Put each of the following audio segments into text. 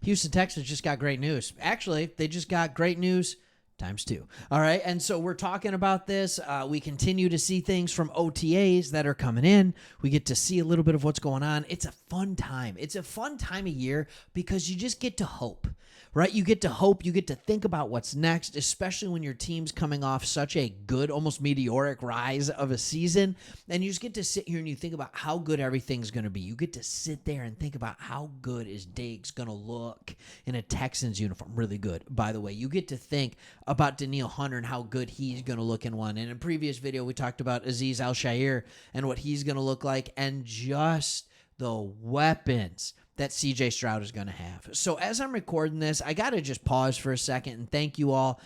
Houston Texans just got great news. Actually, they just got great news times 2. All right. And so we're talking about this. We continue to see things from OTAs that are coming in. We get to see a little bit of what's going on. It's a fun time. It's a fun time of year because you just get to hope, right? You get to hope. You get to think about what's next, especially when your team's coming off such a good, almost meteoric rise of a season. And you just get to sit here and you think about how good everything's going to be. You get to sit there and think about how good is Diggs going to look in a Texans uniform. Really good, by the way. You get to think about Danielle Hunter and how good he's going to look in one. And in a previous video, we talked about Azeez Al-Shaair and what he's going to look like and just the weapons that CJ Stroud is going to have. So as I'm recording this, I got to just pause for a second and thank you all.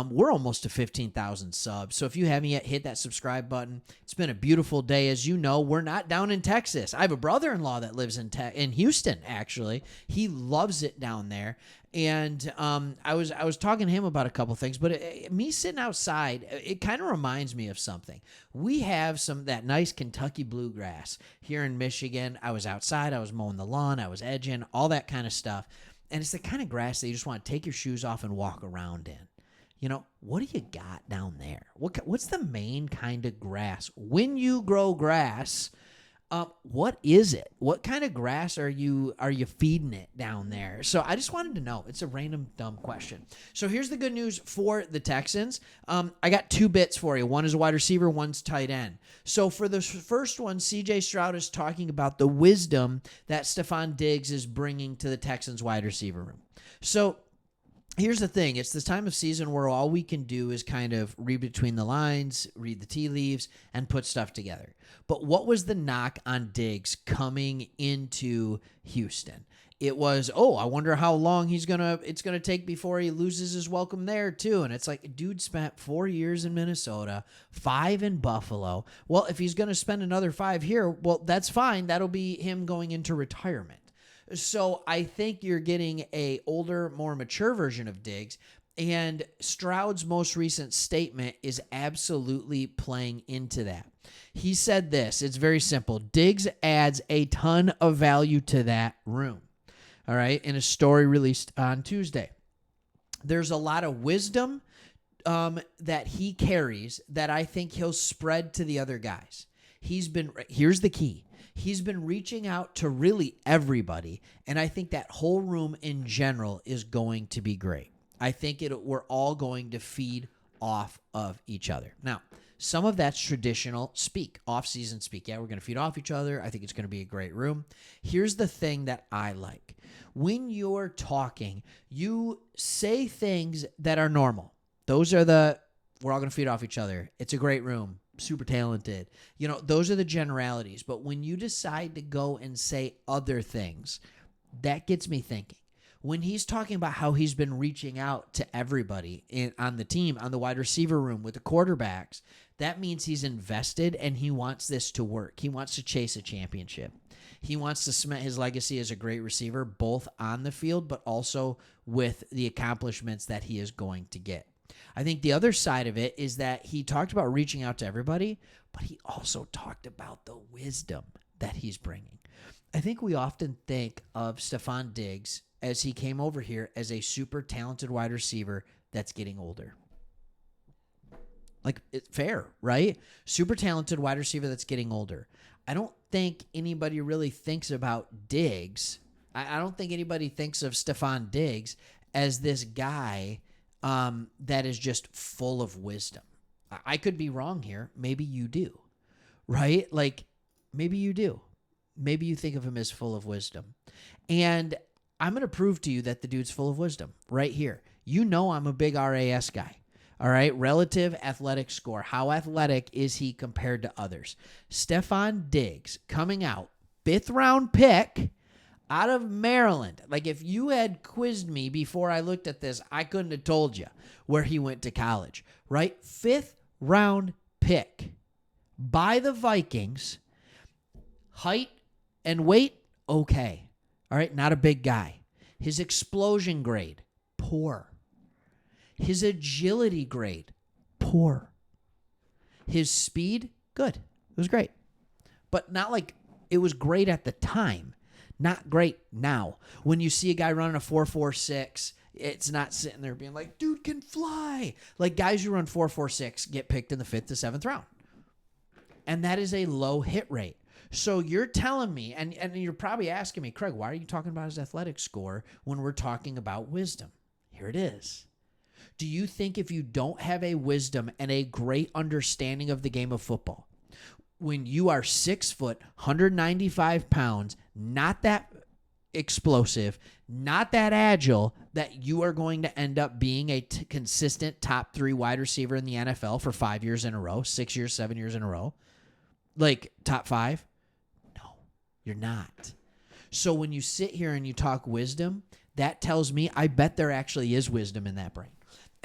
We're almost to 15,000 subs. So if you haven't yet, hit that subscribe button. It's been a beautiful day. As you know, we're not down in Texas. I have a brother-in-law that lives in Houston, actually. He loves it down there. And I was talking to him about a couple things, but me sitting outside, it kind of reminds me of something. We have that nice Kentucky bluegrass here in Michigan. I was outside, I was mowing the lawn, I was edging, all that kind of stuff. And it's the kind of grass that you just want to take your shoes off and walk around in. You know, what do you got down there? What's the main kind of grass? When you grow grass, what is it? What kind of grass are you feeding it down there? So I just wanted to know. It's a random dumb question. So here's the good news for the Texans. I got 2 bits for you. One is a wide receiver, one's tight end. So for the first one, CJ Stroud is talking about the wisdom that Stefan Diggs is bringing to the Texans wide receiver room. So here's the thing. It's this time of season where all we can do is kind of read between the lines, read the tea leaves, and put stuff together. But what was the knock on Diggs coming into Houston? It was, I wonder how long it's gonna take before he loses his welcome there too. And it's like, dude spent 4 years in Minnesota, 5 in Buffalo. Well, if he's gonna spend another 5 here, well, that's fine. That'll be him going into retirement. So I think you're getting a older, more mature version of Diggs, and Stroud's most recent statement is absolutely playing into that. He said this, it's very simple. Diggs adds a ton of value to that room, all right, in a story released on Tuesday. There's a lot of wisdom that he carries that I think he'll spread to the other guys. Here's the key. He's been reaching out to really everybody, and I think that whole room in general is going to be great. I think we're all going to feed off of each other. Now, some of that's traditional speak, off-season speak. Yeah, we're going to feed off each other. I think it's going to be a great room. Here's the thing that I like. When you're talking, you say things that are normal. Those are we're all going to feed off each other. It's a great room. Super talented. You know, those are the generalities. But when you decide to go and say other things, that gets me thinking. When he's talking about how he's been reaching out to everybody on the team, on the wide receiver room, with the quarterbacks, that means he's invested and he wants this to work. He wants to chase a championship. He wants to cement his legacy as a great receiver, both on the field, but also with the accomplishments that he is going to get. I think the other side of it is that he talked about reaching out to everybody, but he also talked about the wisdom that he's bringing. I think we often think of Stefan Diggs as he came over here as a super talented wide receiver that's getting older. Like, it's fair, right? Super talented wide receiver that's getting older. I don't think anybody really thinks about Diggs. I don't think anybody thinks of Stefan Diggs as this guy that is just full of wisdom. I could be wrong here. Maybe you do, right? Like, maybe you do. Maybe you think of him as full of wisdom. And I'm going to prove to you that the dude's full of wisdom right here. You know I'm a big RAS guy, all right? Relative athletic score. How athletic is he compared to others? Stefan Diggs coming out, 5th round pick out of Maryland. Like, if you had quizzed me before I looked at this, I couldn't have told you where he went to college, right? 5th round pick by the Vikings. Height and weight, okay. All right, not a big guy. His explosion grade, poor. His agility grade, poor. His speed, good. It was great. But not like it was great at the time. Not great now. When you see a guy running a 4.46, it's not sitting there being like, dude can fly. Like guys who run 4.46 get picked in the 5th to 7th round. And that is a low hit rate. So you're telling me, and you're probably asking me, Craig, why are you talking about his athletic score when we're talking about wisdom? Here it is. Do you think if you don't have a wisdom and a great understanding of the game of football, when you are 6 foot, 195 pounds, not that explosive, not that agile, that you are going to end up being a consistent top 3 wide receiver in the NFL for 5 years in a row, 6 years, 7 years in a row? Like top 5? No, you're not. So when you sit here and you talk wisdom, that tells me I bet there actually is wisdom in that brain.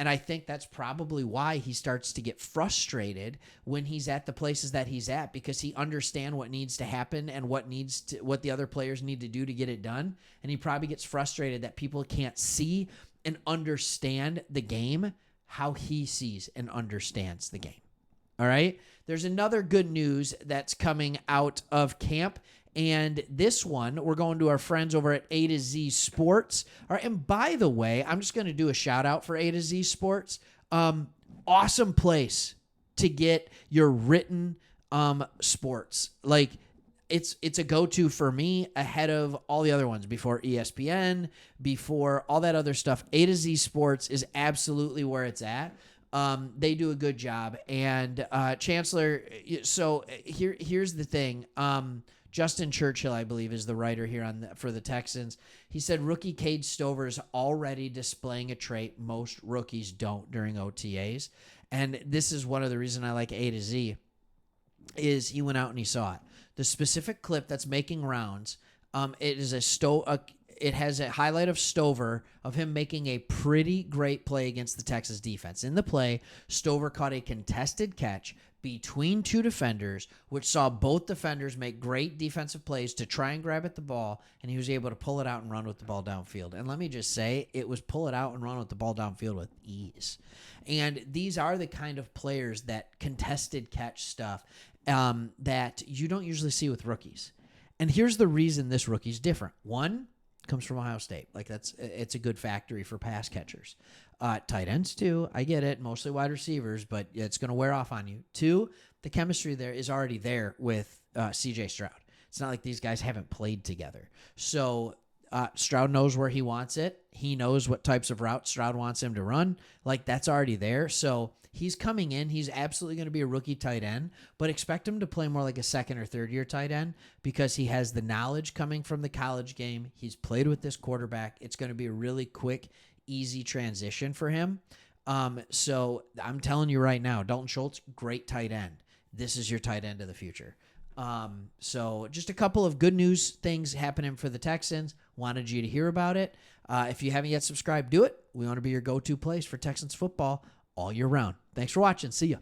And I think that's probably why he starts to get frustrated when he's at the places that he's at, because he understands what needs to happen and what the other players need to do to get it done. And he probably gets frustrated that people can't see and understand the game how he sees and understands the game. All right. There's another good news that's coming out of camp. And this one, we're going to our friends over at A to Z Sports. All right, and by the way, I'm just going to do a shout out for A to Z Sports. Awesome place to get your written sports. Like it's a go-to for me ahead of all the other ones, before ESPN, before all that other stuff. A to Z Sports is absolutely where it's at. They do a good job. And Chancellor, so here's the thing. Justin Churchill, I believe, is the writer here for the Texans. He said rookie Cade Stover is already displaying a trait most rookies don't during OTAs. And this is one of the reasons I like A to Z, is he went out and he saw it. The specific clip that's making rounds, it has a highlight of Stover, of him making a pretty great play against the Texas defense. In the play, Stover caught a contested catch between 2 defenders, which saw both defenders make great defensive plays to try and grab at the ball, and he was able to pull it out and run with the ball downfield. And let me just say, it was pull it out and run with the ball downfield with ease. And these are the kind of players that contested catch stuff that you don't usually see with rookies. And here's the reason this rookie's different. One, comes from Ohio State. Like it's a good factory for pass catchers. Tight ends too. I get it. Mostly wide receivers, but it's going to wear off on you. 2, the chemistry there is already there with CJ Stroud. It's not like these guys haven't played together. So Stroud knows where he wants it. He knows what types of routes Stroud wants him to run. Like that's already there. So he's coming in. He's absolutely going to be a rookie tight end, but expect him to play more like a 2nd or 3rd year tight end, because he has the knowledge coming from the college game. He's played with this quarterback. It's going to be a really quick, easy transition for him. So I'm telling you right now, Dalton Schultz, great tight end. This is your tight end of the future. So just a couple of good news things happening for the Texans. Wanted you to hear about it. If you haven't yet subscribed, do it. We want to be your go-to place for Texans football all year round. Thanks for watching. See ya.